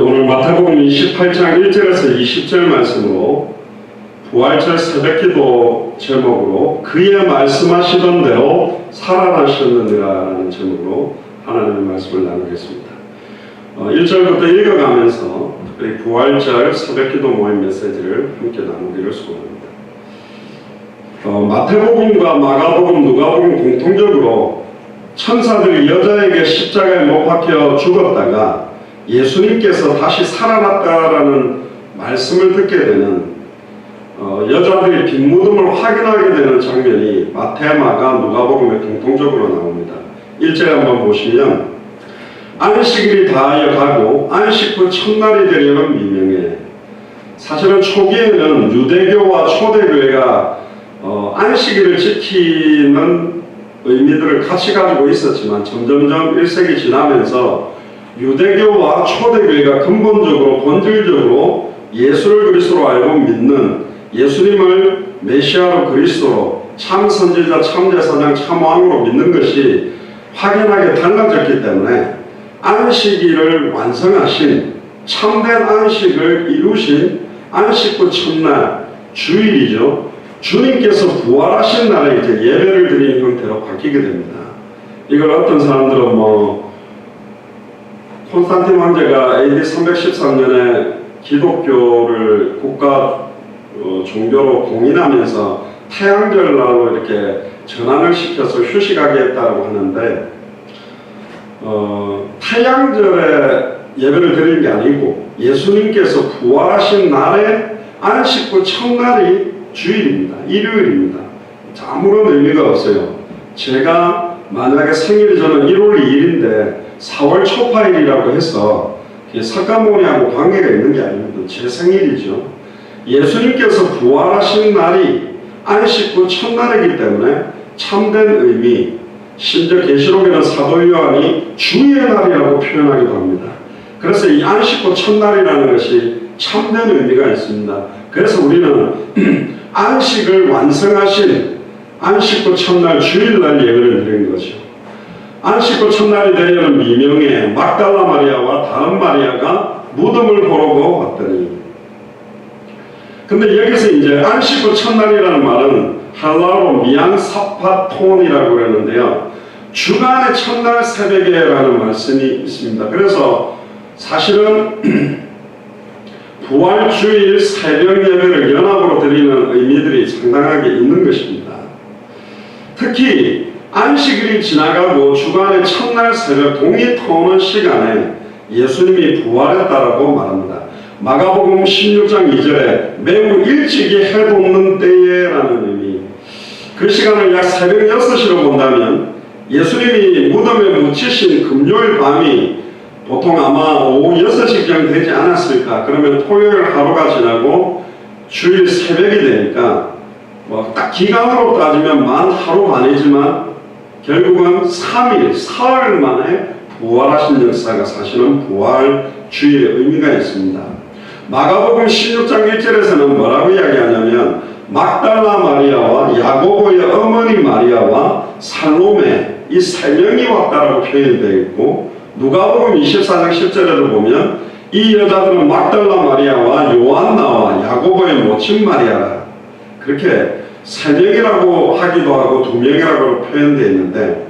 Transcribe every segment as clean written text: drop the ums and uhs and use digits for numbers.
오늘 마태복음 28장 1절에서 20절 말씀으로 부활절 새벽기도 제목으로 그의 말씀하시던 대로 살아나셨느니라는 제목으로 하나님의 말씀을 나누겠습니다. 1절부터 읽어가면서 특별히 부활절 새벽기도 모임 메시지를 함께 나누기를 소원합니다. 마태복음과 마가복음, 누가복음 공통적으로 천사들이 여자에게 십자가에 못 박혀 죽었다가 예수님께서 다시 살아났다라는 말씀을 듣게 되는 여자들이 빈 무덤을 확인하게 되는 장면이 마태, 마가, 누가복음에 공통적으로 나옵니다. 1절 한번 보시면 안식일이 다하여 가고 안식 후 첫날이 되려는 미명에, 사실은 초기에는 유대교와 초대교회가 안식일을 지키는 의미들을 같이 가지고 있었지만 점점점 1세기 지나면서 유대교와 초대교회가 근본적으로 본질적으로 예수를 그리스도로 알고 믿는, 예수님을 메시아로 그리스도로 참 선지자, 참 제사장, 참 왕으로 믿는 것이 확연하게 달라졌기 때문에 안식일을 완성하신, 참된 안식을 이루신 안식 후 첫날 주일이죠. 주님께서 부활하신 날에 이제 예배를 드리는 형태로 바뀌게 됩니다. 이걸 어떤 사람들은 콘스탄틴 황제가 AD 313년에 기독교를 국가 종교로 공인하면서 태양절날로 이렇게 전환을 시켜서 휴식하게 했다고 하는데, 태양절에 예배를 드리는 게 아니고 예수님께서 부활하신 날에 안식 후 첫날이 주일입니다. 일요일입니다. 아무런 의미가 없어요. 제가 만약에 생일이 저는 1월 2일인데 4월 초파일이라고 해서 석가모니하고 관계가 있는 게 아닙니다. 제 생일이죠. 예수님께서 부활하신 날이 안식 후 첫날이기 때문에 참된 의미, 심지어 계시록에는 사도 요한이 주의 날이라고 표현하기도 합니다. 그래서 이 안식 후 첫날이라는 것이 참된 의미가 있습니다. 그래서 우리는 안식을 완성하신 안식 후 첫날 주일날 예배를 드리는 거죠. 안식 후 첫날이 되려는 미명에 막달라 마리아와 다른 마리아가 무덤을 보러 왔더니, 근데 여기서 이제 안식 후 첫날이라는 말은 할라로 미앙사파톤이라고 그러는데요, 주간의 첫날 새벽에라는 말씀이 있습니다. 그래서 사실은 부활주일 새벽 예배를 연합으로 드리는 의미들이 상당하게 있는 것입니다. 특히 안식일이 지나가고 주간의 첫날 새벽 동이 터오는 시간에 예수님이 부활했다라고 말합니다. 마가복음 16장 2절에 매우 일찍이 해 돋는 때에라는 의미, 그 시간을 약 새벽 6시로 본다면 예수님이 무덤에 묻히신 금요일 밤이 보통 아마 오후 6시경 되지 않았을까. 그러면 토요일 하루가 지나고 주일 새벽이 되니까 딱 기간으로 따지면 만 하루 반이지만 결국은 3일, 사흘 만에 부활하신 역사가 사실은 부활 주일의 의미가 있습니다. 마가복음 16장 1절에서는 뭐라고 이야기하냐면 막달라 마리아와 야고보의 어머니 마리아와 살로메, 이 세 명이 왔다라고 표현이 되어 있고, 누가복음 24장 10절에도 보면 이 여자들은 막달라 마리아와 요한나와 야고보의 모친 마리아라, 그렇게 세 명이라고 하기도 하고 두 명이라고 표현되어 있는데,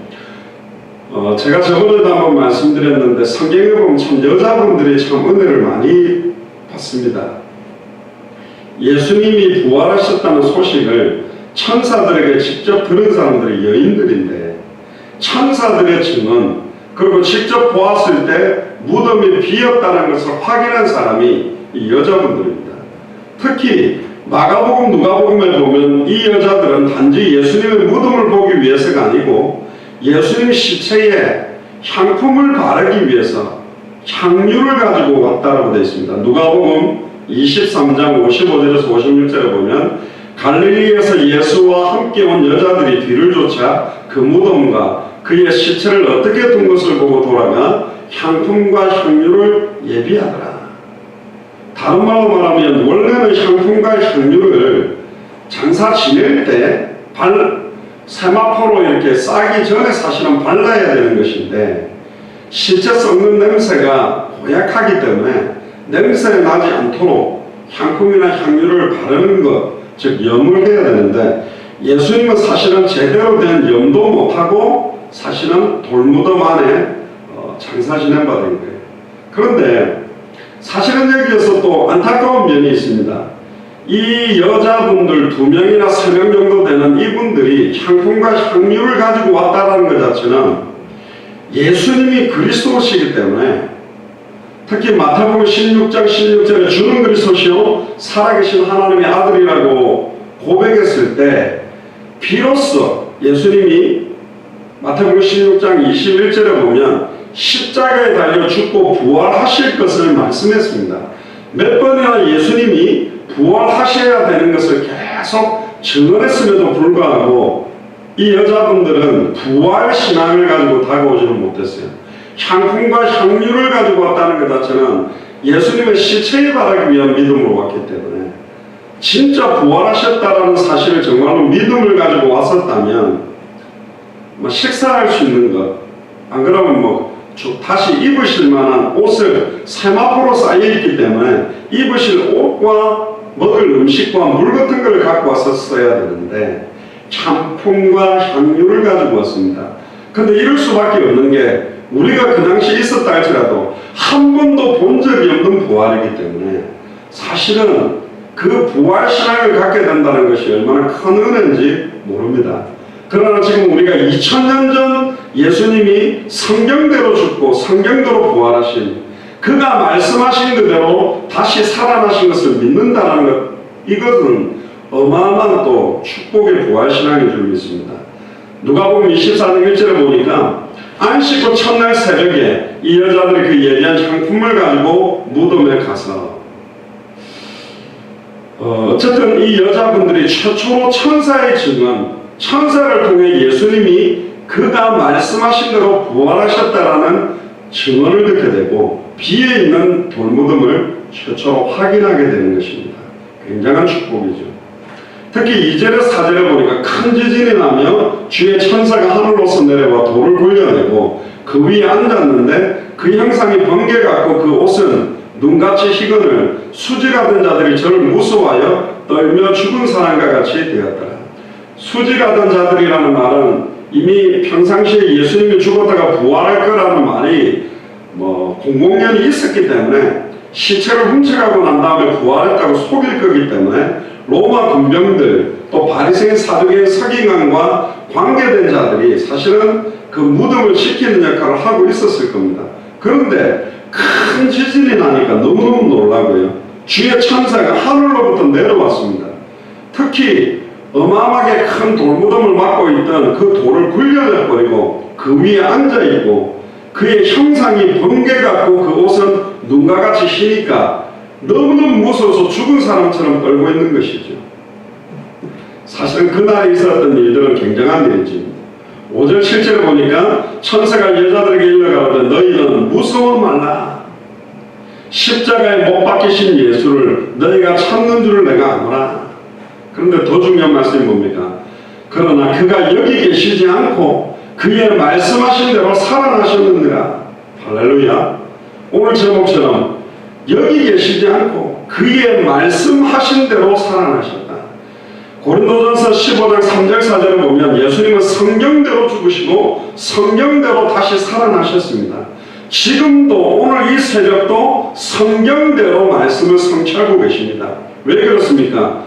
제가 저번에도 한번 말씀드렸는데 성경에 보면 참 여자분들이 참 은혜를 많이 받습니다. 예수님이 부활하셨다는 소식을 천사들에게 직접 들은 사람들이 여인들인데, 천사들의 증언, 그리고 직접 보았을 때 무덤이 비었다는 것을 확인한 사람이 이 여자분들입니다. 특히 마가복음, 누가복음에 보면 이 여자들은 단지 예수님의 무덤을 보기 위해서가 아니고 예수님 시체에 향품을 바르기 위해서 향유를 가지고 왔다라고 되어 있습니다. 누가복음 23장 55절에서 56절에 보면 갈릴리에서 예수와 함께 온 여자들이 뒤를 쫓아 그 무덤과 그의 시체를 어떻게 둔 것을 보고 돌아가 향품과 향유를 예비하더라. 다른 말로 말하면 원래는 향품과 향유를 장사 지낼 때 세마포로 이렇게 싸기 전에 사실은 발라야 되는 것인데, 시체 썩는 냄새가 고약하기 때문에 냄새 나지 않도록 향품이나 향유를 바르는 것, 즉 염을 해야 되는데 예수님은 사실은 제대로 된 염도 못하고 사실은 돌무덤 안에 장사 지낸 바 된 거예요. 그런데 사실은 여기에서 또 안타까운 면이 있습니다. 이 여자분들 2명이나 3명 정도 되는 이분들이 향품과 향유를 가지고 왔다는 것 자체는 예수님이 그리스도시기 때문에, 특히 마태복음 16장 16절에 주는 그리스도시요 살아계신 하나님의 아들이라고 고백했을 때 비로소 예수님이 마태복음 16장 21절에 보면 십자가에 달려 죽고 부활하실 것을 말씀했습니다. 몇 번이나 예수님이 부활하셔야 되는 것을 계속 증언했음에도 불구하고 이 여자분들은 부활 신앙을 가지고 다가오지는 못했어요. 향품과 향유를 가지고 왔다는 것 자체는 예수님의 시체에 바라기 위한 믿음으로 왔기 때문에, 진짜 부활하셨다라는 사실을 정말로 믿음을 가지고 왔었다면 식사할 수 있는 것, 안 그러면 다시 입으실 만한 옷을 세마포로 쌓여있기 때문에 입으실 옷과 먹을 음식과 물 같은 걸 갖고 왔었어야 되는데 향품과 향유를 가지고 왔습니다. 근데 이럴 수밖에 없는 게, 우리가 그 당시 있었다 할지라도 한 번도 본 적이 없는 부활이기 때문에 사실은 그 부활 신앙을 갖게 된다는 것이 얼마나 큰 은혜인지 모릅니다. 그러나 지금 우리가 2000년 전 예수님이 성경대로 죽고 성경대로 부활하신, 그가 말씀하신 그대로 다시 살아나신 것을 믿는다는 것, 이것은 어마어마한 또 축복의 부활신앙인 줄 믿습니다. 누가복음 24장 1절에 보니까 안식 후 첫날 새벽에 이 여자들이 그 예리한 향품을 가지고 무덤에 가서, 어쨌든 이 여자분들이 최초로 천사의 증언, 천사를 통해 예수님이 그가 말씀하신 대로 부활하셨다라는 증언을 듣게 되고 비에 있는 돌무덤을 최초로 확인하게 되는 것입니다. 굉장한 축복이죠. 특히 2절에 4절에 보니까 큰 지진이 나며 주의 천사가 하늘로서 내려와 돌을 굴려내고 그 위에 앉았는데 그 형상이 번개 같고 그 옷은 눈같이 희건을 수지가 된 자들이 저를 무서워하여 떨며 죽은 사람과 같이 되었더라. 수지가 된 자들이라는 말은 이미 평상시에 예수님이 죽었다가 부활할 거라는 말이 공공연히 있었기 때문에, 시체를 훔쳐가고 난 다음에 부활했다고 속일 거기 때문에 로마 군병들, 또 바리새인 사두개인 서기관과 관계된 자들이 사실은 그 무덤을 지키는 역할을 하고 있었을 겁니다. 그런데 큰 지진이 나니까 너무너무 놀라고요. 주의 천사가 하늘로부터 내려왔습니다. 특히 어마어마하게 큰 돌무덤을 막고 있던 그 돌을 굴려내버리고 그 위에 앉아있고, 그의 형상이 번개 같고 그 옷은 눈과 같이 희니까 너무너무 무서워서 죽은 사람처럼 떨고 있는 것이죠. 사실은 그날에 있었던 일들은 굉장한 일입니다. 5절 7절에 보니까 천사가 여자들에게 일러가로되 너희는 무서워 말라. 십자가에 못 박히신 예수를 너희가 찾는 줄을 내가 아노라. 그런데 더 중요한 말씀이 뭡니까? 그러나 그가 여기 계시지 않고 그의 말씀하신 대로 살아나셨느니라. 할렐루야. 오늘 제목처럼 여기 계시지 않고 그의 말씀하신 대로 살아나셨다. 고린도전서 15장 3절 4절을 보면 예수님은 성경대로 죽으시고 성경대로 다시 살아나셨습니다. 지금도 오늘 이 새벽도 성경대로 말씀을 성취하고 계십니다. 왜 그렇습니까?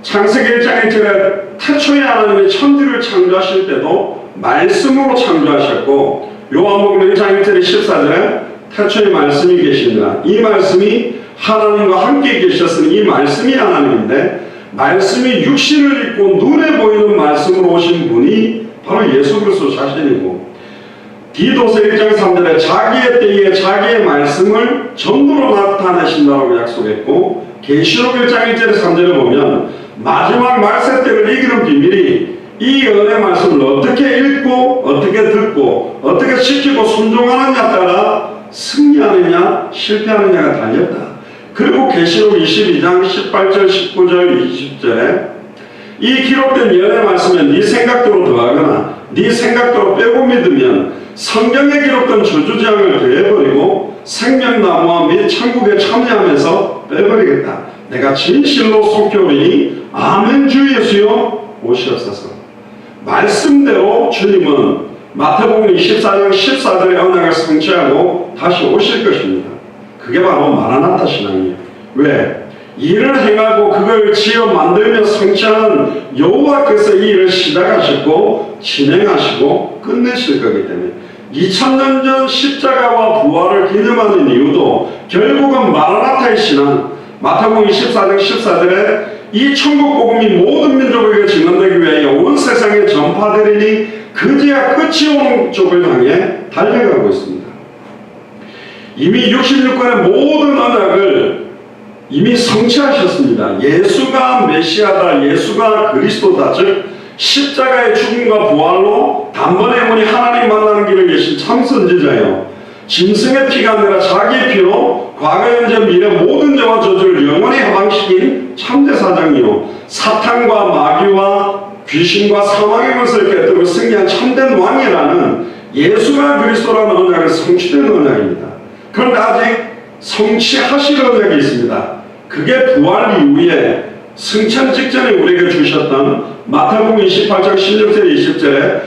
창세기 1장 1절에 태초에 하나님이 천지를 창조하실 때도 말씀으로 창조하셨고, 요한복음 1장 1절에 14절에 태초에 말씀이 계시니라. 이 말씀이 하나님과 함께 계셨으니 이 말씀이 하나님인데, 말씀이 육신을 입고 눈에 보이는 말씀으로 오신 분이 바로 예수 그리스도 자신이고, 디도서 1장 3절에 자기의 때에 자기의 말씀을 전부로 나타내신다고 약속했고, 계시록 1장 1절에 3절에 보면 마지막 말세 때를 이기는 비밀이 이 은혜 말씀을 어떻게 읽고 어떻게 듣고 어떻게 지키고 순종하느냐에 따라 승리하느냐 실패하느냐가 달렸다. 그리고 계시록 22장 18절 19절 20절에 이 기록된 연의 말씀에 네 생각대로 더하거나 네 생각대로 빼고 믿으면 성경에 기록된 저주재앙을 더해버리고 생명나무와 및 천국에 참여하면서 빼버리겠다. 내가 진실로 속죄오리니 아멘. 주 예수여 오시옵소서. 말씀대로 주님은 마태복음 24장 14절의 언약을 성취하고 다시 오실 것입니다. 그게 바로 마라나타 신앙이에요. 왜? 일을 행하고 그걸 지어 만들며 성취하는 여호와께서 이 일을 시작하셨고 진행하시고 끝내실 거기 때문에 2000년 전 십자가와 부활을 기념하는 이유도 결국은 마라나타의 신앙, 마태복음 24장 14절에 이 천국 복음이 모든 민족에게 증언되기 위하여 온 세상에 전파되리니 그제야 끝이 오는 쪽을 향해 달려가고 있습니다. 이미 66권의 모든 언약을 이미 성취하셨습니다. 예수가 메시아다, 예수가 그리스도다, 즉 십자가의 죽음과 부활로 단번에 영원히 하나님 만나는 길을 여신 참선지자요, 짐승의 피가 아니라 자기의 피로 과거 현재 미래 모든 죄와 저주를 영원히 해방시킨 참제사장이요, 사탄과 마귀와 귀신과 사망의 것을 깨뜨리고 승리한 참된 왕이라는 예수가 그리스도라는 언약은 성취된 언약입니다. 그런데 아직 성취하실 언약이 있습니다. 그게 부활 이후에 승천 직전에 우리에게 주셨던 마태복음 28장 16절 20절에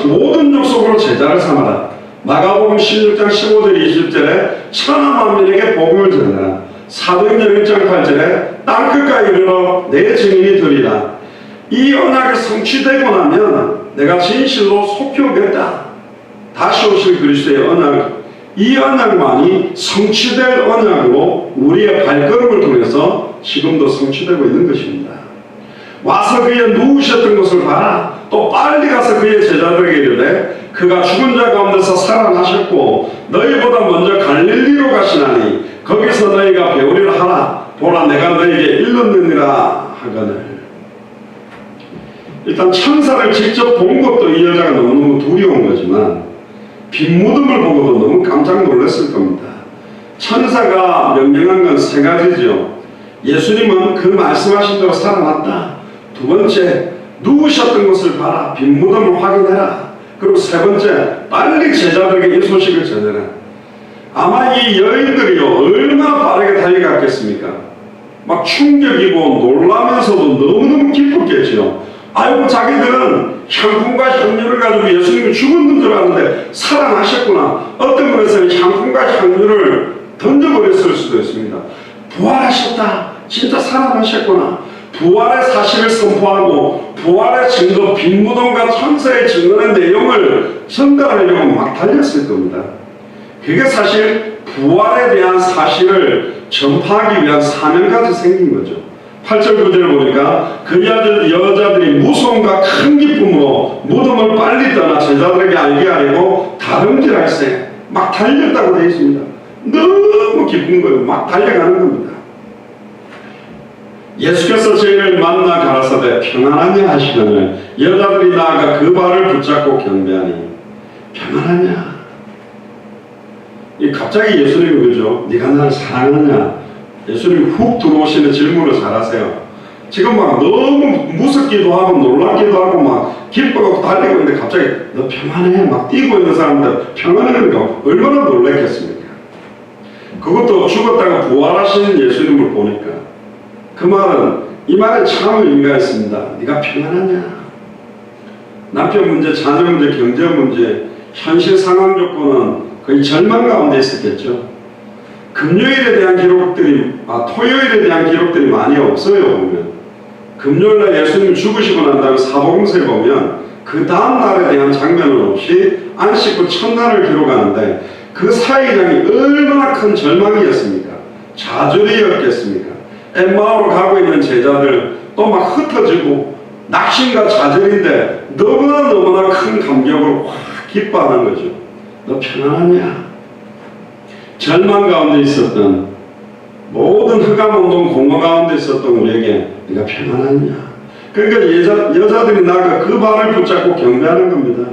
모든 족속으로 제자를 삼아라. 마가복음 16장 15절 20절에 천하 만민에게 복음을 전하라. 사도행전 1장 8절에 땅끝까지 이르러 내 증인이 되리라. 이 언약이 성취되고 나면 내가 진실로 속죄하겠다. 다시 오실 그리스도의 언약, 이 언약만이 성취될 언약으로 우리의 발걸음을 통해서 지금도 성취되고 있는 것입니다. 와서 그의 누우셨던 것을 봐라. 또 빨리 가서 그의 제자들에게 이르되 그가 죽은 자 가운데서 살아나셨고 너희보다 먼저 갈릴리로 가시나니 거기서 너희가 배우리라 하라. 보라 내가 너희에게 일렀느니라 하거늘. 일단 천사를 직접 본 것도 이 여자가 너무너무 두려운 거지만 빈무덤을 보고도 너무 깜짝 놀랐을 겁니다. 천사가 명령한 건 세 가지죠. 예수님은 그 말씀하신 대로 살아났다. 두 번째, 누우셨던 것을 봐라. 빈무덤을 확인해라. 그리고 세 번째, 빨리 제자들에게 이 소식을 전해라. 아마 이 여인들이요, 얼마나 빠르게 달려갔겠습니까? 막 충격이고 놀라면서도 너무너무 기뻤겠죠. 아이고, 자기들은 향품과 향유를 가지고 예수님이 죽은 줄 알았는데 살아나셨구나. 어떤 분에서는 향품과 향유를 던져버렸을 수도 있습니다. 부활하셨다. 진짜 살아나셨구나. 부활의 사실을 선포하고 부활의 증거, 빈무덤과 천사의 증언의 내용을 전달하려고 막 달렸을 겁니다. 그게 사실 부활에 대한 사실을 전파하기 위한 사명까지 생긴 거죠. 8절 9절 보니까 그 여자들이 무서움과 큰 기쁨으로 무덤을 빨리 떠나 제자들에게 알게 하려고 다름질할세 막 달렸다고 되어 있습니다. 너무 기쁜 거예요. 막 달려가는 겁니다. 예수께서 저희를 만나 가라사대 평안하냐 하시거늘 여자들이 나아가 그 발을 붙잡고 경배하니 평안하냐. 갑자기 예수님이 그러죠. 네가 나를 사랑하냐. 예수님이 훅 들어오시는 질문을 잘하세요. 지금 막 너무 무섭기도 하고 놀랍기도 하고 막 기뻐하고 달리고 있는데 갑자기 너 평안해 막 뛰고 있는 사람들 평안하니까 얼마나 놀랐겠습니까? 그것도 죽었다가 부활하시는 예수님을 보니까 그 말은 이 말에 참 의미가 있습니다. 네가 평안하냐? 남편 문제, 자녀 문제, 경제 문제, 현실 상황 조건은 거의 절망 가운데 있었겠죠. 금요일에 대한 기록들이, 토요일에 대한 기록들이 많이 없어요. 보면 금요일날 예수님 죽으시고 난 다음에 사복음서에 보면 그 다음 날에 대한 장면은 없이 안식 후 첫날을 기록하는데 그 사이장이 얼마나 큰 절망이었습니까? 좌절이었겠습니까? 엠마오로 가고 있는 제자들 또 막 흩어지고 낙심과 좌절인데 너무나 큰 감격으로 확 기뻐하는 거죠. 너 편안하냐? 절망 가운데 있었던 모든 흑암운동 공허 가운데 있었던 우리에게 네가 평안하냐? 그러니까 여자들이 나가 그 발을 붙잡고 경배하는 겁니다.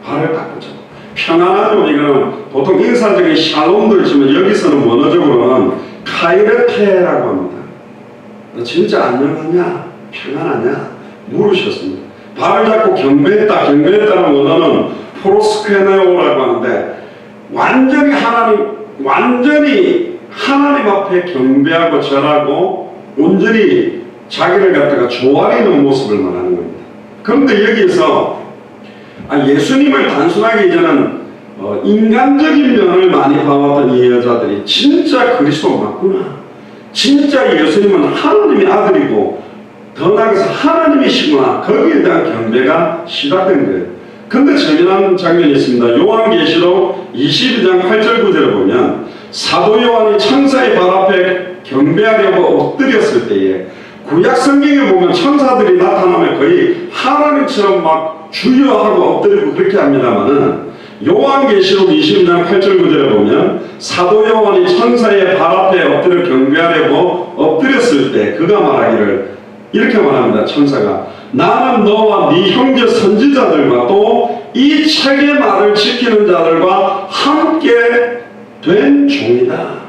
발을 딱 붙잡고 평안하죠. 이거는 보통 인사적인 샬롬도 있지만 여기서는 원어적으로는 카이레테라고 합니다. 너 진짜 안녕하냐? 평안하냐? 물으셨습니다. 발을 잡고 경배했다. 경배했다는 원어는 프로스케네오라고 하는데 완전히 하나님 앞에 경배하고 절하고 온전히 자기를 갖다가 조아리는 모습을 말하는 겁니다. 그런데 여기에서 예수님을 단순하게 이제는 인간적인 면을 많이 봐왔던 이 여자들이 진짜 그리스도 맞구나, 진짜 예수님은 하나님의 아들이고 더 나아가서 하나님이시구나, 거기에 대한 경배가 시작된 거예요. 근데 재미난 장면이 있습니다. 요한계시록 22장 8절 9절을 보면 사도 요한이 천사의 발 앞에 경배하려고 엎드렸을 때에, 구약 성경에 보면 천사들이 나타나면 거의 하나님처럼 막 주여 하고 엎드리고 그렇게 합니다만은, 요한계시록 22장 8절 9절에 보면 사도 요한이 천사의 발 앞에 엎드려 경배하려고 엎드렸을 때 그가 말하기를 이렇게 말합니다. 천사가 나는 너와 네 형제 선지자들과 또 이 책의 말을 지키는 자들과 함께 된 종이다.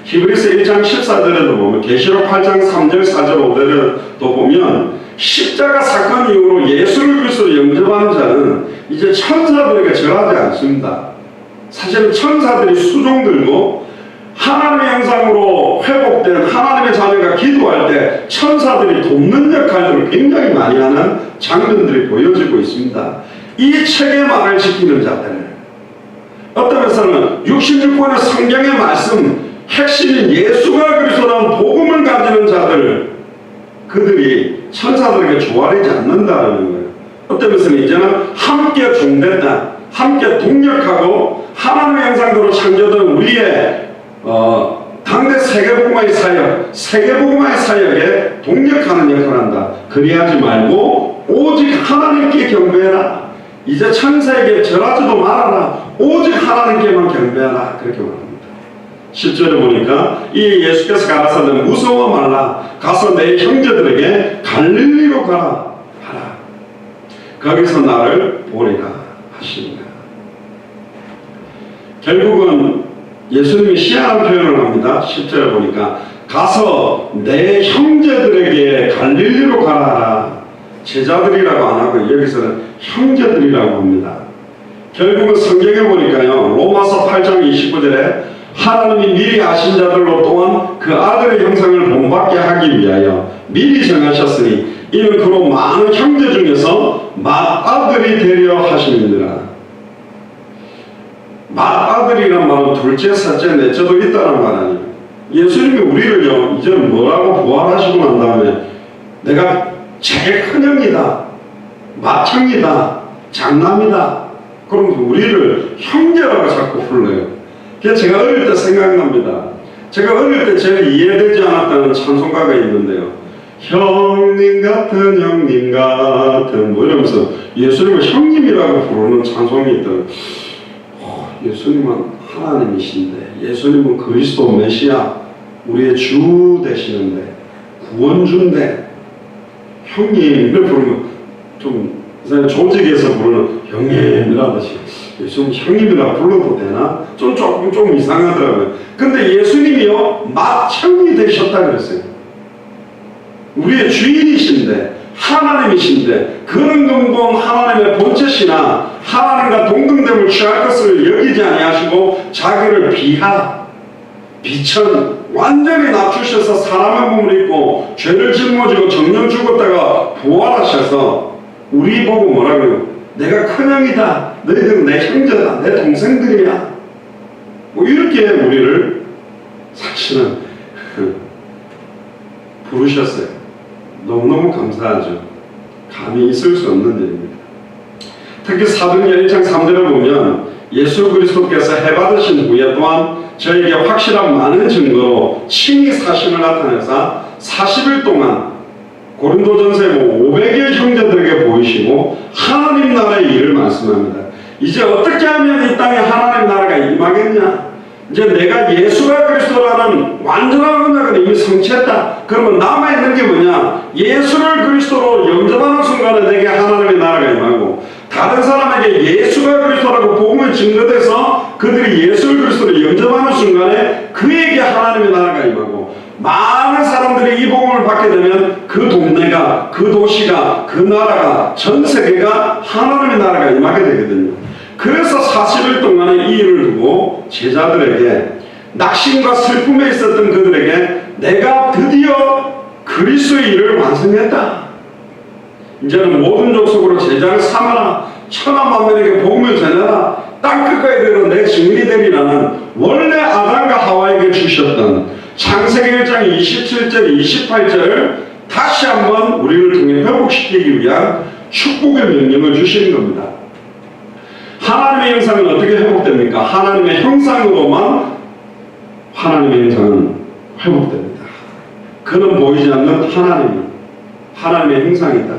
히브리서 1장 14절에도 보면, 계시록 8장 3절 4절 5절에도 보면 십자가 사건 이후로 예수를 그리스도로 영접하는 자는 이제 천사들에게 절하지 않습니다. 사실은 천사들이 수종 들고 하나님의 형상으로 회복된 하나님의 자녀가 기도할 때 천사들이 돕는 역할들을 굉장히 많이 하는 장면들이 보여지고 있습니다. 이 책의 말을 지키는 자들, 어떤 면에서는 66권의 성경의 말씀 핵심인 예수가 그리스도라는 복음을 가지는 자들, 그들이 천사들에게 조아리지 않는다는 거예요. 어떤 면에서는 이제는 함께 종됐다, 함께 동력하고 하나님의 형상대로 창조된 우리의 당대 세계복음화의 사역에 동력하는 역할을 한다. 그리하지 말고 오직 하나님께 경배해라. 이제 천사에게 절하지도 말아라. 오직 하나님께만 경배하라. 그렇게 말합니다. 10절에 보니까 이 예수께서 가라사대 무서워 말라. 가서 내 형제들에게 갈릴리로 가라 하라. 거기서 나를 보리라 하십니다. 결국은 예수님이 희한한 표현을 합니다. 10절에 보니까 가서 내 형제들에게 갈릴리로 가라. 제자들이라고 안 하고 여기서는 형제들이라고 합니다. 결국은 성경에 보니까요, 로마서 8장 29절에 하나님이 미리 아신 자들로 또한 그 아들의 형상을 본받게 하기 위하여 미리 정하셨으니 이는 그로 많은 형제 중에서 맏아들이 되려 하심이니라. 맏아들이란 말은 둘째, 셋째, 넷째도 있다는 말 아니에요. 예수님이 우리를요, 이제는 뭐라고 부활하시고 난 다음에 내가 제일 큰 형이다, 맏형이다, 장남이다, 그럼 우리를 형제라고 자꾸 불러요. 그래서 제가 어릴 때 생각납니다. 제가 어릴 때 제일 이해되지 않았다는 찬송가가 있는데요. 형님 같은 형님 같은 뭐 이러면서 예수님을 형님이라고 부르는 찬송이 있더라고요. 예수님은 하나님이신데, 예수님은 그리스도 메시아 우리의 주 되시는데, 구원주인데 형님을 부르면 좀 조직에서 부르는 형님이라듯이 예수님 형님이라 불러도 되나? 조금 이상하더라고요. 근데 예수님이요 맏형이 되셨다 그랬어요. 우리의 주인이신데, 하나님이신데, 그런 정도는 하나님의 본체시나 하나님과 동등됨을 취할 것을 여기지 아니하시고 자기를 비천 완전히 낮추셔서 사람의 몸을 입고 죄를 짊어지고 정령 죽었다가 부활하셔서 우리 보고 뭐라고요? 내가 큰형이다, 너희들은 내 형제다, 내 동생들이야, 뭐 이렇게 우리를 사실은 부르셨어요. 너무너무 감사하죠. 감히 있을 수 없는 일입니다. 특히 사도행전 1장 3절을 보면 예수 그리스도께서 해받으신 후에 또한 저에게 확실한 많은 증거로 친히 사심을 나타내사 40일 동안 고린도전서에 500여 형제들에게 보이시고 하나님 나라의 일을 말씀합니다. 이제 어떻게 하면 이 땅에 하나님 나라가 임하겠냐? 이제 내가 예수가 그리스도라는 완전한 언약을 이미 성취했다. 그러면 남아있는 게 뭐냐? 예수를 그리스도로 영접하는 순간에 내게 하나님의 나라가 임하고, 다른 사람에게 예수가 그리스도라고 복음을 증거돼서 그들이 예수를 그리스도로 영접하는 순간에 그에게 하나님의 나라가 임하고, 많은 사람들이 이 복음을 받게 되면 그 동네가, 그 도시가, 그 나라가, 전 세계가 하나님의 나라가 임하게 되거든요. 그래서 40일 동안의 이 일을 두고 제자들에게, 낙심과 슬픔에 있었던 그들에게 내가 드디어 그리스도의 일을 완성했다. 이제는 모든 족속으로 제자를 삼아라. 천하 만민에게 복음을 전해라. 땅끝까지 이르러 내 증인이 되리라는 원래 아담과 하와에게 주셨던 창세기 1장 27절 28절을 다시 한번 우리를 통해 회복시키기 위한 축복의 명령을 주시는 겁니다. 하나님의 형상은 어떻게 회복됩니까? 하나님의 형상으로만 하나님의 형상은 회복됩니다. 그는 보이지 않는 하나님의 형상이다.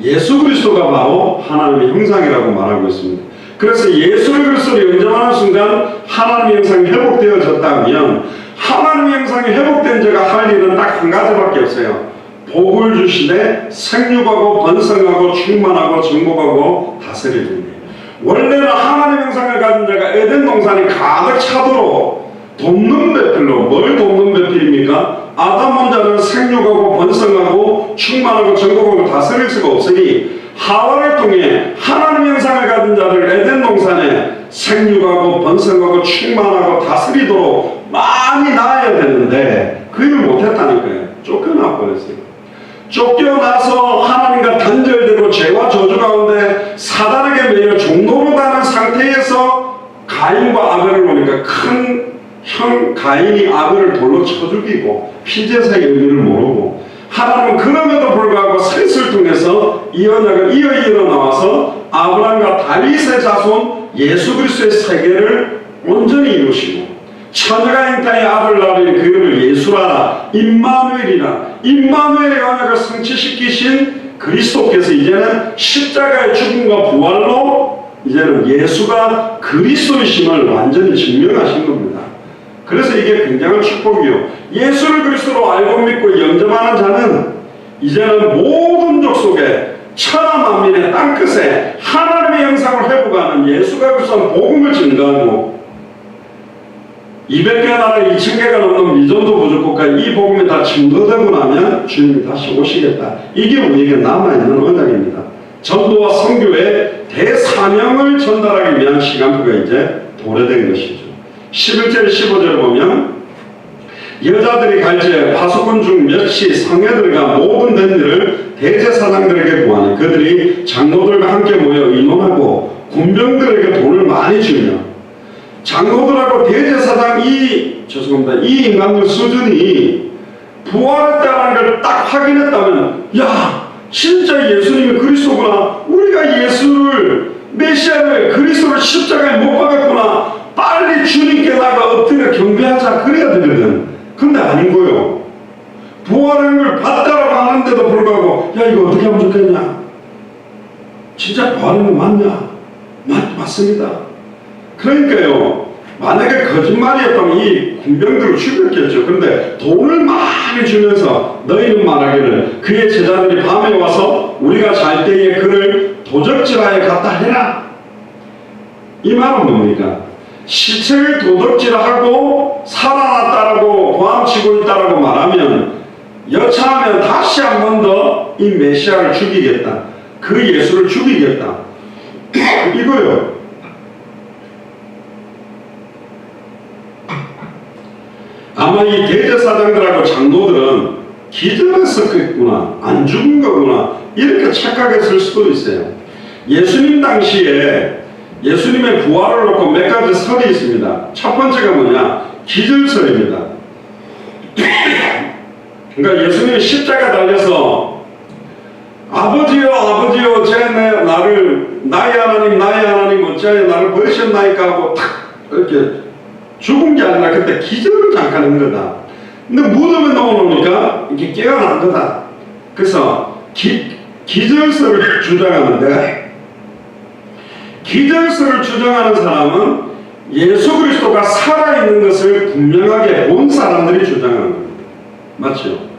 예수 그리스도가 바로 하나님의 형상이라고 말하고 있습니다. 그래서 예수 그리스도를 영접하는 순간 하나님의 형상이 회복되어졌다면, 하나님의 형상이 회복된 자가 할 일은 딱 한 가지밖에 없어요. 복을 주시되 생육하고 번성하고 충만하고 정복하고 다스리는 일. 원래는 하나님의 형상을 가진 자가 에덴 동산이 가득 차도록 돕는 배필로, 뭘 돕는 배필입니까? 아담 혼자는 생육하고 번성하고 충만하고 정복하고 다스릴 수가 없으니 하와를 통해 하나님의 형상을 가진 자를 에덴 동산에 생육하고 번성하고 충만하고 다스리도록 많이 낳아야 되는데 그 일을 못했다니까요. 쫓겨나 버렸어요. 쫓겨나서 하나님과 단절되고 죄와 저주 가운데 사단에게 매여 종노로 가는 상태에서 가인과 아벨을 보니까 큰 형 가인이 아벨을 돌로 쳐 죽이고 피제사의 의미를 모르고, 하나님은 그럼에도 불구하고 셋을 통해서 이 언약을 이어 나와서 아브라함과 다윗의 자손 예수 그리스도의 세계를 온전히 이루시고, 처녀가 잉타의 아들 낳으니 그 이름을 예수라 임마누엘이라, 임마누엘의 언약을 성취시키신 그리스도께서 이제는 십자가의 죽음과 부활로 이제는 예수가 그리스도이심을 완전히 증명하신 겁니다. 그래서 이게 굉장한 축복이요. 예수를 그리스도로 알고 믿고 영접하는 자는 이제는 모든 족속에 천하 만민의 땅끝에 하나님의 형상을 회복하는 예수가 그리스도는 복음을 증거하고, 200개 나라 2000개가 넘는 미전도 부족국까지 이 복음이 다 증거되고 나면 주님이 다시 오시겠다. 이게 우리에게 남아있는 언약입니다. 전도와 선교의 대사명을 전달하기 위한 시간표가 이제 도래된 것이죠. 11절 15절 보면, 여자들이 갈지에 파수꾼 중 몇이 성에 들어가 모든 된 일을 대제사장들에게 구하니 그들이 장로들과 함께 모여 의논하고 군병들에게 돈을 많이 주며, 장로들하고 대제사장 이 인간들 수준이 부활했다는 걸 딱 확인했다면, 야 진짜 예수님이 그리스도구나, 우리가 예수를 메시아를 그리스도를 십자가에 못 박았구나, 빨리 주님께 나가 엎드려 경배하자, 그래야 되거든. 근데 아닌 거요. 부활한 걸 봤다라고 하는데도 불구하고 야 이거 어떻게 하면 좋겠냐, 진짜 부활한 거 맞냐? 맞습니다. 그러니까요, 만약에 거짓말이었다면 이 군병들을 죽였겠죠. 그런데 돈을 많이 주면서 너희는 말하기를 그의 제자들이 밤에 와서 우리가 잘 때에 그를 도적질하에 갖다 해라. 이 말은 뭡니까? 시체를 도적질하고 살아났다라고 고함치고 있다라고 말하면, 여차하면 다시 한 번 더 이 메시아를 죽이겠다, 그 예수를 죽이겠다, 이거요. 아마 이 대제사장들하고 장로들은 기절했었겠구나, 안 죽은 거구나, 이렇게 착각했을 수도 있어요. 예수님 당시에 예수님의 부활을 놓고 몇 가지 설이 있습니다. 첫 번째가 뭐냐? 기절설입니다. 그러니까 예수님이 십자가 달려서 아버지여 아버지여 나의 하나님 어찌하여 나를 버리셨나이까 하고 탁 이렇게 죽은 게 아니라 그때 기절을 잠깐 한 거다. 근데 무덤에 넣어놓으니까 이렇게 깨어난 거다. 그래서 기절설을 주장하는데, 기절설을 주장하는 사람은 예수 그리스도가 살아있는 것을 분명하게 본 사람들이 주장하는 겁니다. 맞죠?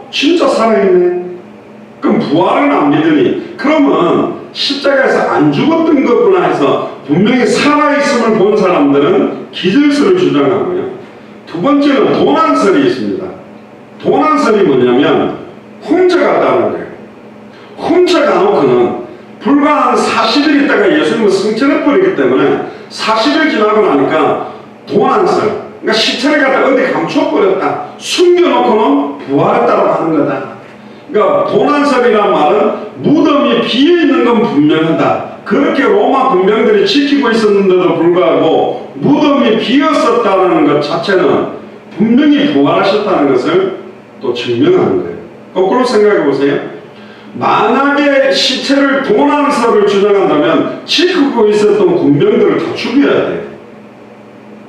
진짜 살아있네? 그럼 부활은 안 믿으니 그러면 십자가에서 안 죽었던 거구나 해서 분명히 살아있음을 본 사람들은 기절설을 주장하고요. 두 번째는 도난설이 있습니다. 도난설이 뭐냐면 훔쳐갔다는 거예요. 훔쳐가놓고는 불과 한 40일 있다가 예수님은 승천해버리기 때문에 40일 지나고 나니까 도난설, 그러니까 시체를 갖다 어디 감춰버렸다, 숨겨놓고는 부활했다고 하는 거다. 그러니까 도난설이란 말은 무덤이 비어있는 건 분명하다. 그렇게 로마 군병들이 지키고 있었는데도 불구하고 무덤이 비었었다는 것 자체는 분명히 부활하셨다는 것을 또 증명하는 거예요. 거꾸로 생각해 보세요. 만약에 시체를 도난설을 주장한다면 지키고 있었던 군병들을 다 죽여야 돼요.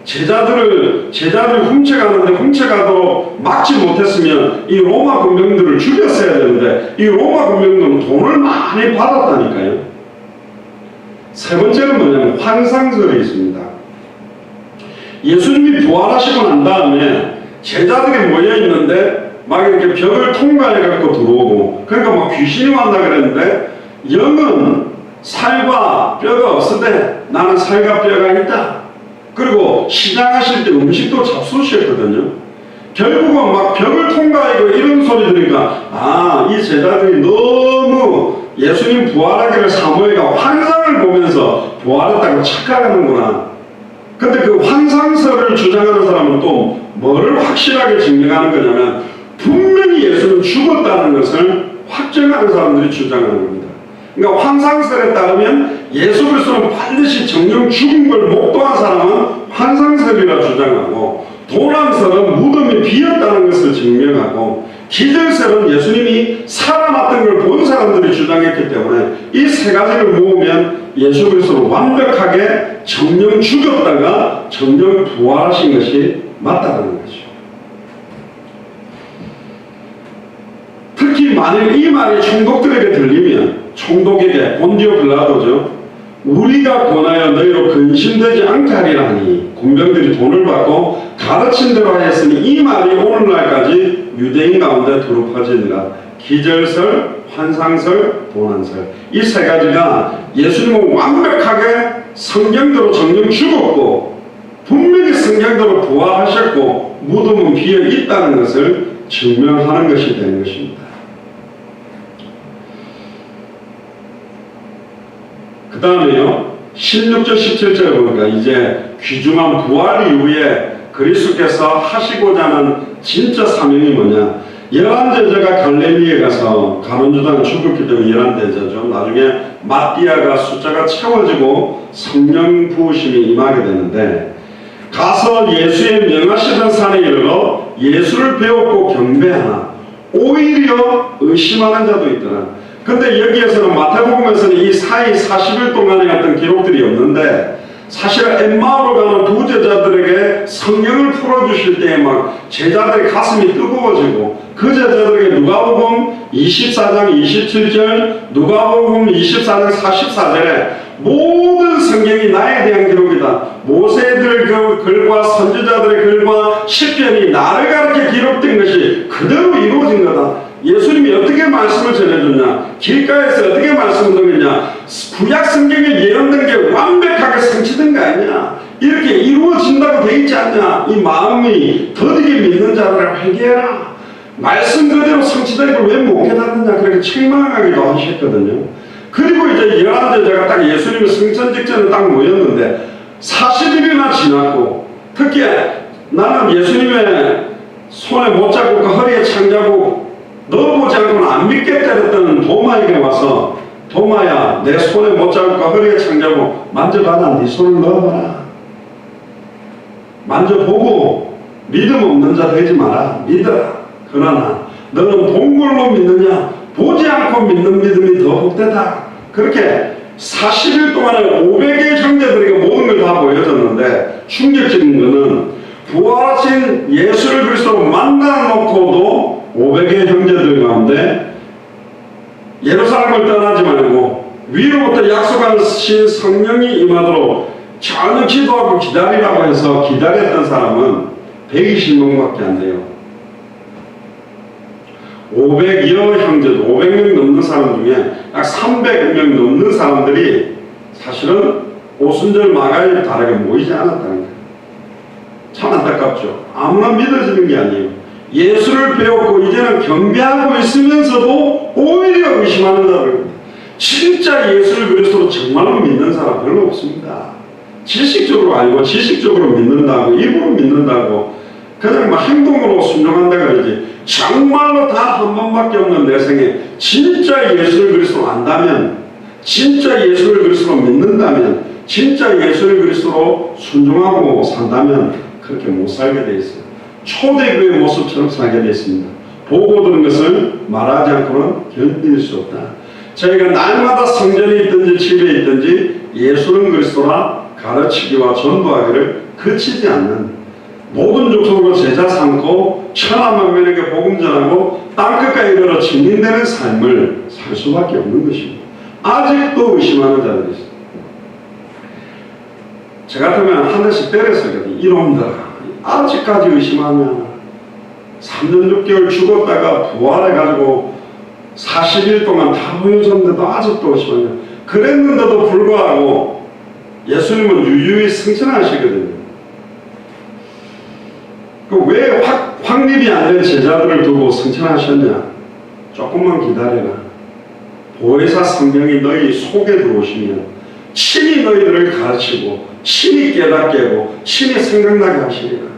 제자들을 훔쳐가는데 훔쳐가도록 막지 못했으면 이 로마 군병들을 죽였어야 되는데 이 로마 군병들은 돈을 많이 받았다니까요. 세 번째는 뭐냐면 환상설이 있습니다. 예수님이 부활하시고 난 다음에 제자들이 모여 있는데 막 이렇게 벽을 통과해 갖고 들어오고, 그러니까 막 귀신이 왔다 그랬는데 영은 살과 뼈가 없으되 나는 살과 뼈가 있다. 그리고 시장하실 때 음식도 잡수셨거든요. 결국은 막 벽을 통과하고 이런 소리 들으니까 이 제자들이 너무 예수님 부활하기를 사모해가 환상을 보면서 부활했다고 착각하는구나. 근데 그 환상설을 주장하는 사람은 또 뭐를 확실하게 증명하는 거냐면 분명히 예수는 죽었다는 것을 확정하는 사람들이 주장하는 겁니다. 그러니까 환상설에 따르면 예수 그리스도는 반드시 정령 죽은 걸 목도한 사람은 환상설이라 주장하고, 도난설은 무덤이 비었다는 것을 증명하고, 기절설은 예수님이 살아났던 걸 본 사람들이 주장했기 때문에 이 세 가지를 모으면 예수 그리스도는 완벽하게 정령 죽었다가 정령 부활하신 것이 맞다는 것이죠. 특히 만일 이 말이 총독들에게 들리면, 총독에게 본디오 빌라도죠, 우리가 권하여 너희로 근심되지 않게 하리라 하니 군병들이 돈을 받고 가르친 대로 하였으니 이 말이 오늘날까지 유대인 가운데 두루 퍼지니라. 기절설, 환상설, 도난설, 이 세 가지가 예수님은 완벽하게 성경대로 정령 죽었고 분명히 성경대로 부활하셨고 무덤은 비어 있다는 것을 증명하는 것이 되는 것입니다. 그 다음에요, 16절 17절에 보니까 이제 귀중한 부활 이후에 그리스도께서 하시고자 하는 진짜 사명이 뭐냐. 11제자가 갈릴리에 가서 가룟유다는 죽었기 때문에 11제자죠. 나중에 마띠아가 숫자가 채워지고 성령 부으심이 임하게 되는데, 가서 예수의 명하시던 산에 이르러 예수를 배웠고 경배하나 오히려 의심하는 자도 있더라. 근데 여기에서는 마태복음에서는 이 사이 40일 동안의 어떤 기록들이 없는데, 사실 엠마오로 가는 두 제자들에게 성령을 풀어주실 때에 막 제자들의 가슴이 뜨거워지고, 그 제자들에게 누가복음 24장 27절, 누가복음 24장 44절에 모든 성경이 나에 대한 기록이다. 모세들 그 글과 선지자들의 글과 시편이 나를 가르쳐 기록된 것이 그대로 이루어진 거다. 예수님이 어떻게 말씀을 전해줬냐, 길가에서 어떻게 말씀을 드렸냐, 구약 성경에 예언된 게 완벽하게 성취된 거 아니냐, 이렇게 이루어진다고 돼 있지 않냐. 이 마음이 더디게 믿는 자들을 회개해라. 말씀 그대로 성취된 걸 왜 못 깨닫느냐, 그렇게 책망하기도 하셨거든요. 그리고 이제 11제자가 딱 예수님의 승천 직전에 딱 모였는데 40일이나 지났고, 특히 나는 예수님의 손에 못 잡고 그 허리에 창 잡고 넣어보지 않고는 안 믿겠다 했던 도마에게 와서, 도마야 내 손에 못 잡고 허리에 창 잡고 만져봐라. 네 손을 넣어봐라. 만져보고 믿음 없는 자 되지 마라. 믿어라. 그러나 너는 본 걸로 믿느냐, 보지 않고 믿는 믿음이 더 복되다. 그렇게 40일 동안에 500의 형제들에게 모든 걸 다 보여줬는데, 충격적인 것은 부활하신 예수를 그리스도로 만나놓고도 500의 형제들 가운데 예루살렘을 떠나지 말고 위로부터 약속하신 성령이 임하도록 전혀 기도하고 기다리라고 해서 기다렸던 사람은 120명밖에 안 돼요. 500여 형제들, 500명 넘는 사람 중에 약 300명 넘는 사람들이 사실은 오순절 마가에 다르게 모이지 않았다는 거예요. 참 안타깝죠. 아무나 믿어지는 게 아니에요. 예수를 배웠고 이제는 경배하고 있으면서도 오히려 의심하는 자들, 진짜 진짜 예수를 그리스도로 정말로 믿는 사람 별로 없습니다. 지식적으로 알고 지식적으로 믿는다고 입으로 믿는다고 그냥 막 행동으로 순종한다 그러지, 정말로 다 한 번밖에 없는 내 생에 진짜 예수를 그리스도로 안다면, 진짜 예수를 그리스도로 믿는다면, 진짜 예수를 그리스도로 순종하고 산다면 그렇게 못 살게 돼 있어요. 초대교회 모습처럼 살게 돼 있습니다. 보고 들은 것을 말하지 않고는 견딜 수 없다. 저희가 날마다 성전에 있든지 집에 있든지 예수는 그리스도라 가르치기와 전도하기를 그치지 않는, 모든 족속으로 제자 삼고 천하만민에게 복음 전하고 땅끝까지 이르러 증인되는 삶을 살 수밖에 없는 것입니다. 아직도 의심하는 자들이 있습니다. 저 같으면 한 대씩 때렸어요. 이놈들아, 아직까지 의심하면 3년 6개월 죽었다가 부활해가지고 40일 동안 다 보여줬는데도 아직도 의심하면, 그랬는데도 불구하고 예수님은 유유히 승천하시거든요. 왜 확립이 안 된 제자들을 두고 승천하셨냐? 조금만 기다려라. 보혜사 성령이 너희 속에 들어오시면 친히 너희들을 가르치고 친히 깨닫게 하고 친히 생각나게 하시리라.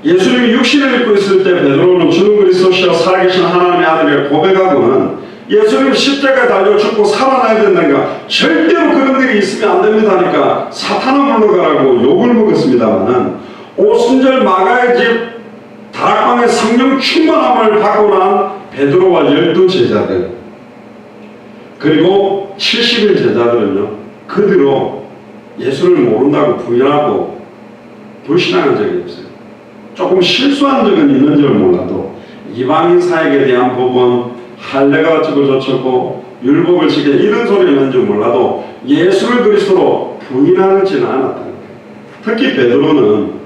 예수님이 육신을 입고 있을 때 베드로는 주는 그리스도시여 살아계신 하나님의 아들이라 고백하고는 예수님 십자가에 달려 죽고 살아나야 된다니까 절대로 그런 일이 있으면 안 됩니다 하니까 사탄아 물러가라고 욕을 먹었습니다만은, 오순절 마가의 집 다락방의 성령 충만함을 받고 난 베드로와 12제자들 그리고 70일 제자들은요, 그 뒤로 예수를 모른다고 부인하고 불신하는 적이 없어요. 조금 실수한 적은 있는 줄 몰라도 이방인 사역에 대한 법은 할례가 어쩌고 저쩌고 율법을 지켜 이런 소리를 했는 줄 몰라도 예수를 그리스도로 부인하지는 않았다는 거예요. 특히 베드로는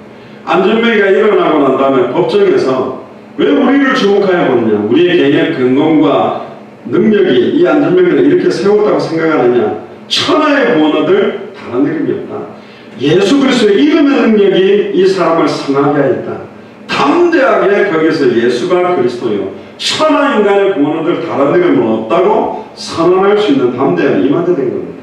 안전뱅이가 일어나고 난 다음에 법정에서 왜 우리를 주목하여 보느냐, 우리의 개인의 근검과 능력이 이 안전뱅이를 이렇게 세웠다고 생각하느냐, 천하의 구원자들 다른 이름이 없다. 예수 그리스도의 이름의 능력이 이 사람을 선하게 하였다. 담대하게 거기서 예수가 그리스도요 천하 인간의 구원자들 다른 이름은 없다고 선언할 수 있는 담대함이 임하게 된 겁니다.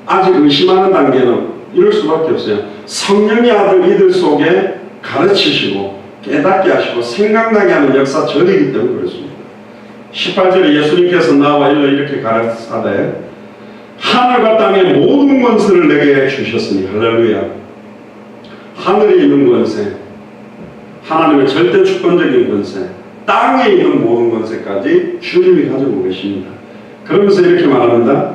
아직 의심하는 단계는 이럴 수밖에 없어요. 성령의 아들 이들 속에 가르치시고 깨닫게 하시고 생각나게 하는 역사 전이기 때문에 그렇습니다. 18절에 예수님께서 나와 이렇게 가르치사되 하늘과 땅의 모든 권세를 내게 주셨으니, 할렐루야. 하늘에 있는 권세, 하나님의 절대 주권적인 권세, 땅에 있는 모든 권세까지 주님이 가지고 계십니다. 그러면서 이렇게 말합니다.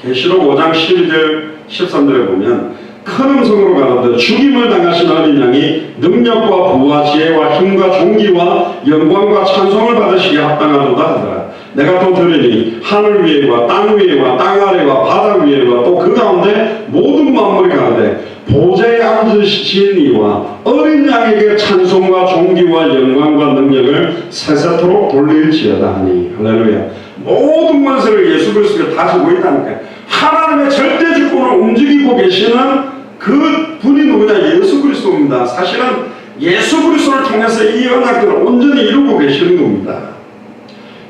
계시록 5장 12절 13절에 보면 큰 음성으로 가라되 죽임을 당하신 어린 양이 능력과 부와 지혜와 힘과 존귀와 영광과 찬송을 받으시기에 합당하도다 하더라. 내가 또 들으니 하늘 위에와 땅 위에와 땅 아래와 바다 위에와 또 그 가운데 모든 만물이 가라되 보좌에 앉으신 이와 어린 양에게 찬송과 존귀와 영광과 능력을 세세토록 돌릴지어다 하니, 할렐루야. 모든 권세를 예수 그리스도가 다스리고 있다니까요. 하나님의 절대 주권을 움직이고 계시는 그 분이 누구냐? 예수 그리스도입니다. 사실은 예수 그리스도를 통해서 이 언약들을 온전히 이루고 계시는 겁니다.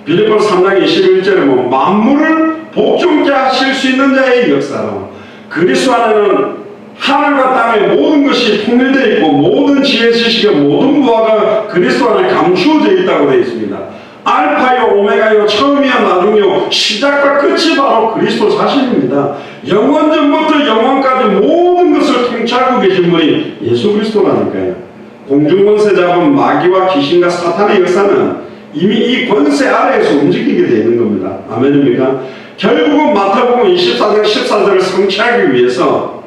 빌립보 3장 21절에 보면 만물을 복종케 하실 수 있는 자의 역사로, 그리스도 안에는 하늘과 땅의 모든 것이 통일되어 있고 모든 지혜 지식의 모든 부하가 그리스도 안에 감추어져 있다고 되어 있습니다. 알파요 오메가요 처음이요 나중이요 시작과 끝이 바로 그리스도 자신입니다. 영원전부터 영원까지 모든 것을 통치하고 계신 분이 예수 그리스도라니까요. 공중권세 잡은 마귀와 귀신과 사탄의 역사는 이미 이 권세 아래에서 움직이게 되어 있는 겁니다. 아멘입니까? 결국은 마태복음 24장 14절을 성취하기 위해서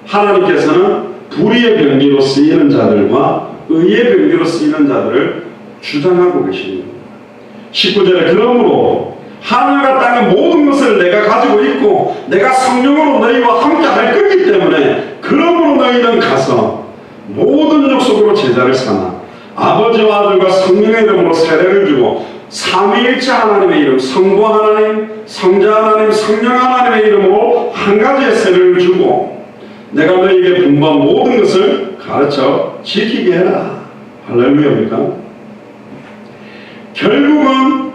하나님께서는 불의의 병기로 쓰이는 자들과 의의 병기로 쓰이는 자들을 주장하고 계십니다. 19절에 그러므로 하늘과 땅의 모든 것을 내가 가지고 있고 내가 성령으로 너희와 함께 할 거기 때문에 그러므로 너희는 가서 모든 족속으로 제자를 삼아 아버지와 아들과 성령의 이름으로 세례를 주고 삼위일체 하나님의 이름, 성부 하나님, 성자 하나님, 성령 하나님의 이름으로 한 가지의 세례를 주고 내가 너희에게 분부한 모든 것을 가르쳐 지키게 해라. 할렐루야입니까? 결국은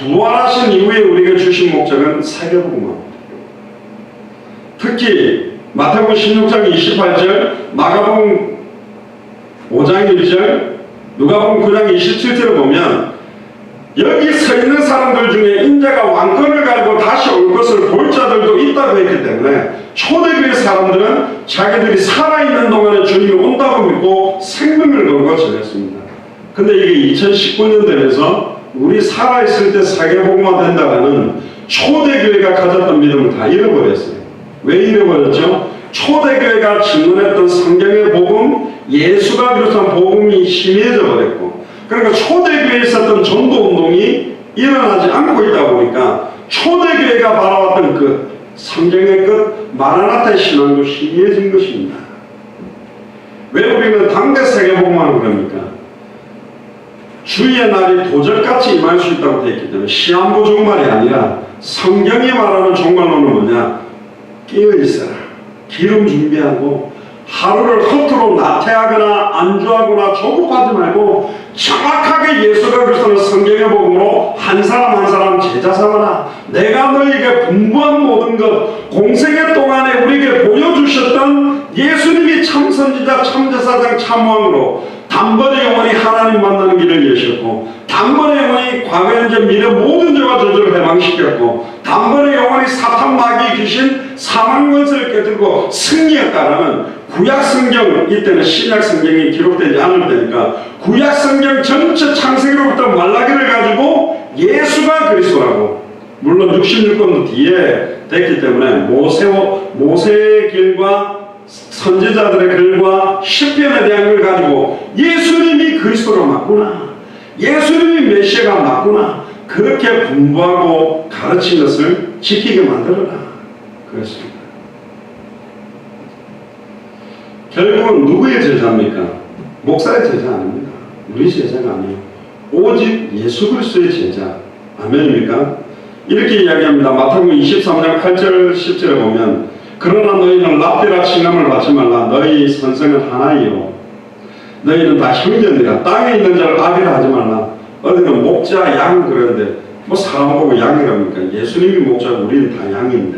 부활하신 이후에 우리에게 주신 목적은 세계복음입니다. 특히 마태복음 16장 28절, 마가복음 5장 1절, 누가복음 9장 27절을 보면 여기 서 있는 사람들 중에 인자가 왕권을 가지고 다시 올 것을 볼 자들도 있다고 했기 때문에 초대교회 사람들은 자기들이 살아있는 동안에 주님이 온다고 믿고 생명을 걸고 전했습니다. 근데 이게 2019년 되면서 우리 살아있을 때 세계복음화 된다는 초대교회가 가졌던 믿음을 다 잃어버렸어요. 왜 잃어버렸죠? 초대교회가 증언했던 성경의 복음, 예수가 비롯한 복음이 희미해져 버렸고, 그러니까 초대교회에 있었던 전도운동이 일어나지 않고 있다 보니까 초대교회가 바라왔던 그 성경의 끝 마라나타의 신앙도 희미해진 것입니다. 왜 우리는 당대 세계복음화를 그럽니까? 주의 날이 도적같이 임할 수 있다고 되어 있기 때문에 시한부 종말이 아니라 성경이 말하는 종말론은 뭐냐? 깨어있어라. 기름 준비하고 하루를 허투루 나태하거나 안주하거나 조급하지 말고 정확하게 예수가 그리스도는 성경의 복음으로 한 사람 한 사람 제자 삼아라. 내가 너희에게 분부한 모든 것, 공생애 동안에 우리에게 보여주셨던 예수님이 참선지자, 참제사장, 참왕으로 단번에 영원히 하나님 만나는 길을 여셨고, 단번에 영원히 과거, 현재, 미래 모든 죄와 저주를 해방시켰고, 단번에 영원히 사탄, 마귀, 귀신, 사망 권세를 깨뜨리고 승리했다라는 구약 성경, 이때는 신약 성경이 기록되지 않을 때니까 구약 성경 전체 창세기로부터 말라기를 가지고 예수가 그리스도라고, 물론 66권도 뒤에 됐기 때문에 모세의 길과 선지자들의 글과 시편에 대한 걸 가지고 예수님이 그리스도가 맞구나, 예수님이 메시아가 맞구나, 그렇게 분부하고 가르친 것을 지키게 만들어라. 그렇습니다. 결국은 누구의 제자입니까? 목사의 제자 아닙니다. 우리 제자가 아니에요. 오직 예수 그리스도의 제자. 아멘입니까? 이렇게 이야기합니다. 마태복음 23장 8절 10절에 보면 그러나 너희는 랍디라 칭함을 받지 말라. 너희 선생은 하나이요 너희는 다 형제니라. 땅에 있는 자를 아비라 하지 말라. 어디는 목자 양 그러는데 뭐 사람 보고 양이랍니까? 예수님이 목자고 우리는 다 양인데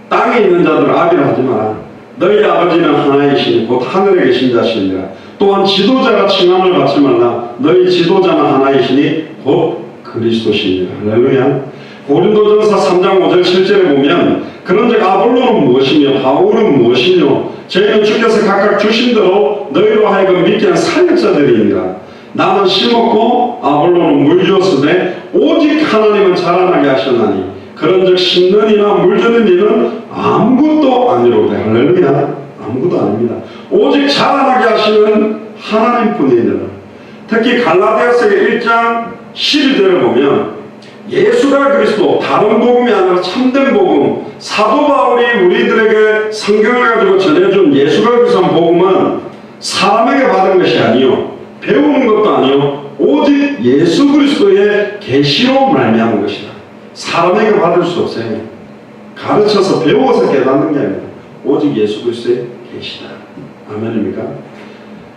땅에 있는 자들을 아비라 하지 마라. 너희 아버지는 하나이시니 곧 하늘에 계신 자시니라. 또한 지도자가 칭함을 받지 말라. 너희 지도자는 하나이시니 곧 그리스도시니라. 할렐루야. 고린도전서 3장 5절 7절에 보면 그런즉 아볼로는 무엇이며 바울은 무엇이뇨 저희는 주께서 각각 주신 대로 너희로 하여금 믿게 한 사역자들이니라. 나는 심었고 아볼로는 물 주었으되 오직 하나님은 자라나게 하셨나니 그런즉 심는 이나 물 주는 이는 아무것도 아니로되. 할렐루야. 아무것도 아닙니다. 오직 자라나게 하시는 하나님뿐이니라. 특히 갈라디아서 1장 12절을 보면 예수가 그리스도, 다른 복음이 아니라 참된 복음, 사도 바울이 우리들에게 성경을 가지고 전해준 예수가 그리스도의 복음은 사람에게 받은 것이 아니요 배우는 것도 아니요 오직 예수 그리스도의 계시로 말미암은 것이다. 사람에게 받을 수 없어요. 가르쳐서 배워서 깨닫는 게 아닙니다. 오직 예수 그리스도의 계시다. 아멘입니까?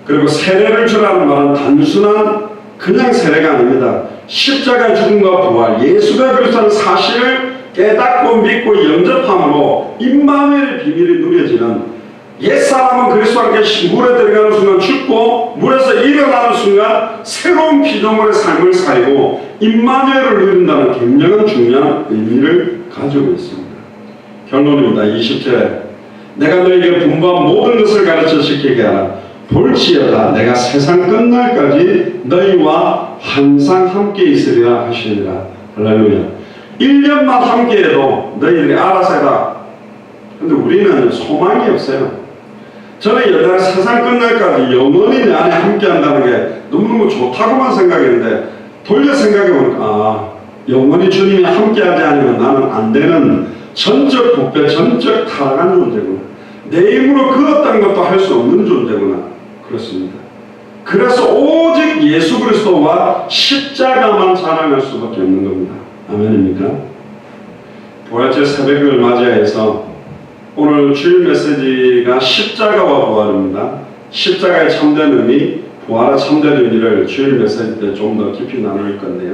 그리고 세례를 주라는 말은 단순한 그냥 세례가 아닙니다. 십자가의 죽음과 부활, 예수가 그리스도라는 사실을 깨닫고 믿고 영접함으로 임마누엘의 비밀이 누려지는, 옛사람은 그리스도와 함께 물에 들어가는 순간 죽고 물에서 일어나는 순간 새로운 피조물의 삶을 살고 임마누엘을 누린다는 굉장한 중요한 의미를 가지고 있습니다. 결론입니다. 20절 내가 너에게 분부한 모든 것을 가르쳐 지키게 하라. 볼지어다 내가 세상 끝날까지 너희와 항상 함께 있으리라 하시니라. 할렐루야. 1년만 함께해도 너희들이 알아서 해라. 근데 우리는 소망이 없어요. 저는 옛날에 세상 끝날까지 영원히 내 안에 함께한다는 게 너무너무 좋다고만 생각했는데 돌려 생각해보니까 영원히 주님이 함께하지 않으면 나는 안 되는 전적 부패, 전적 타락한 존재구나. 내 힘으로 그 어떤 것도 할 수 없는 존재구나. 그렇습니다. 그래서 오직 예수 그리스도와 십자가만 자랑할 수밖에 없는 겁니다. 아멘입니까? 부활절 새벽을 맞이해서 오늘 주일 메시지가 십자가와 부활입니다. 십자가의 참된 의미, 부활의 참된 의미를 주일 메시지 때 좀 더 깊이 나눌 건데요.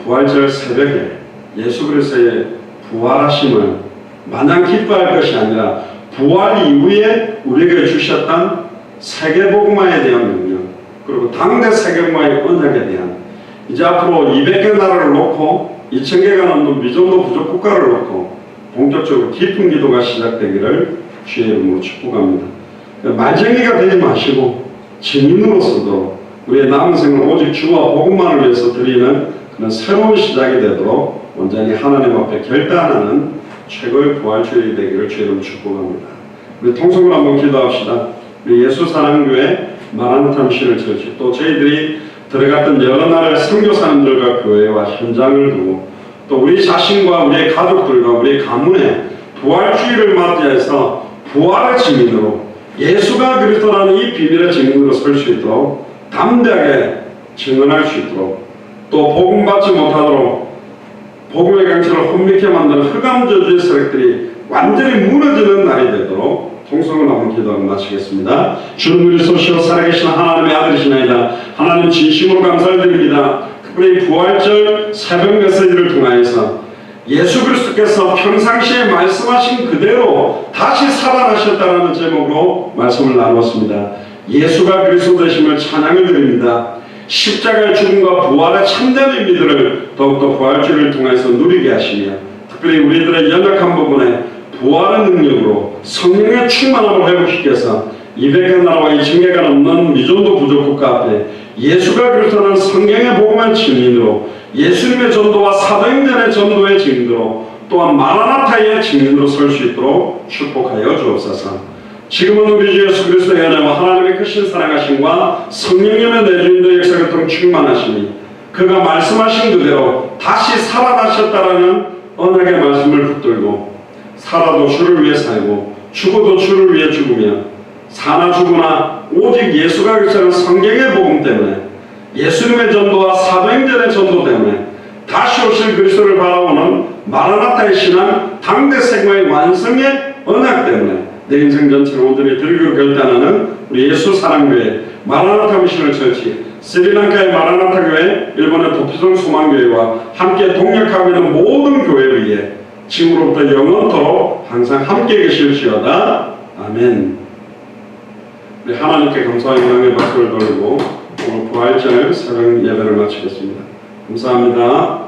부활절 새벽에 예수 그리스도의 부활하심을 마냥 기뻐할 것이 아니라 부활 이후에 우리에게 주셨던 세계복음화에 대한 명령, 그리고 당대 세계복음화의 언약에 대한, 이제 앞으로 200개 나라를 놓고 2000개가 넘는 미전도 부족 국가를 놓고 본격적으로 깊은 기도가 시작되기를 주의 이름으로 축복합니다. 말쟁이가 되지 마시고 증인으로서도 우리의 남은 생을 오직 주와 복음만을 위해서 드리는 그런 새로운 시작이 되도록 온전히 하나님 앞에 결단하는 최고의 부활주일이 되기를 주의 이름으로 축복합니다. 우리 통성으로 한번 기도합시다. 우리 예수사랑교회 마라나타 미션을 처치, 또 저희들이 들어갔던 여러 나라의 선교사님들과 교회와 현장을 두고 또 우리 자신과 우리의 가족들과 우리의 가문에 부활주의를 맞이해서 부활의 증인으로 예수가 그리스도라는 이 비밀의 증인으로 설 수 있도록 담대하게 증언할 수 있도록, 또 복음 받지 못하도록 복음의 강체를 혼미케 만드는 흑암저주의 세력들이 완전히 무너지는 날이 되도록 통성을 한번 기도하고 마치겠습니다. 주는 그리스도시요 살아계신 하나님의 아들이시나이다. 하나님 진심으로 감사를 드립니다. 특별히 부활절 새벽 메시지를 통하여서 예수 그리스도께서 평상시에 말씀하신 그대로 다시 살아나셨다는 제목으로 말씀을 나누었습니다. 예수가 그리스도 되심을 찬양을 드립니다. 십자가의 죽음과 부활의 참된 의미들을 더욱더 부활주의를 통해서 누리게 하시며, 특별히 우리들의 연약한 부분에 부활의 능력으로 성령의 충만함을 회복시켜서 200개 나라와 2000개가 넘는 미전도 부족 국가 앞에 예수가 그리스도는 성경의 복음의 증인으로, 예수님의 전도와 사도행전의 전도의 증인으로, 또한 마라나타의 증인으로 설 수 있도록 축복하여 주옵소서. 지금은 우리 주 예수 그리스도의 은혜와 하나님의 크신 사랑하심과 성령님의 내주인도 역사가 통 충만하시니 그가 말씀하신 그대로 다시 살아나셨다라는 언약의 말씀을 붙들고 살아도 주를 위해 살고 죽어도 주를 위해 죽으며 사나 죽으나 오직 예수가 그리스도는 성경의 복음 때문에, 예수님의 전도와 사도행전의 전도 때문에 다시 오실 그리스도를 바라보는 마라나타의 신앙, 당대 생활의 완성의 언약 때문에 내 인생 전체를 온전히 드리기로 결단하는 우리 예수 사랑교회 마라나타 미션을 처치, 스리랑카의 마라나타 교회, 일본의 도피성 소망교회와 함께 동역하고 있는 모든 교회를 위해 지금으로부터 영원토록 항상 함께 계실지어다. 아멘. 우리 하나님께 감사와 영광의 박수를 돌리고 오늘 부활절 새벽 예배를 마치겠습니다. 감사합니다.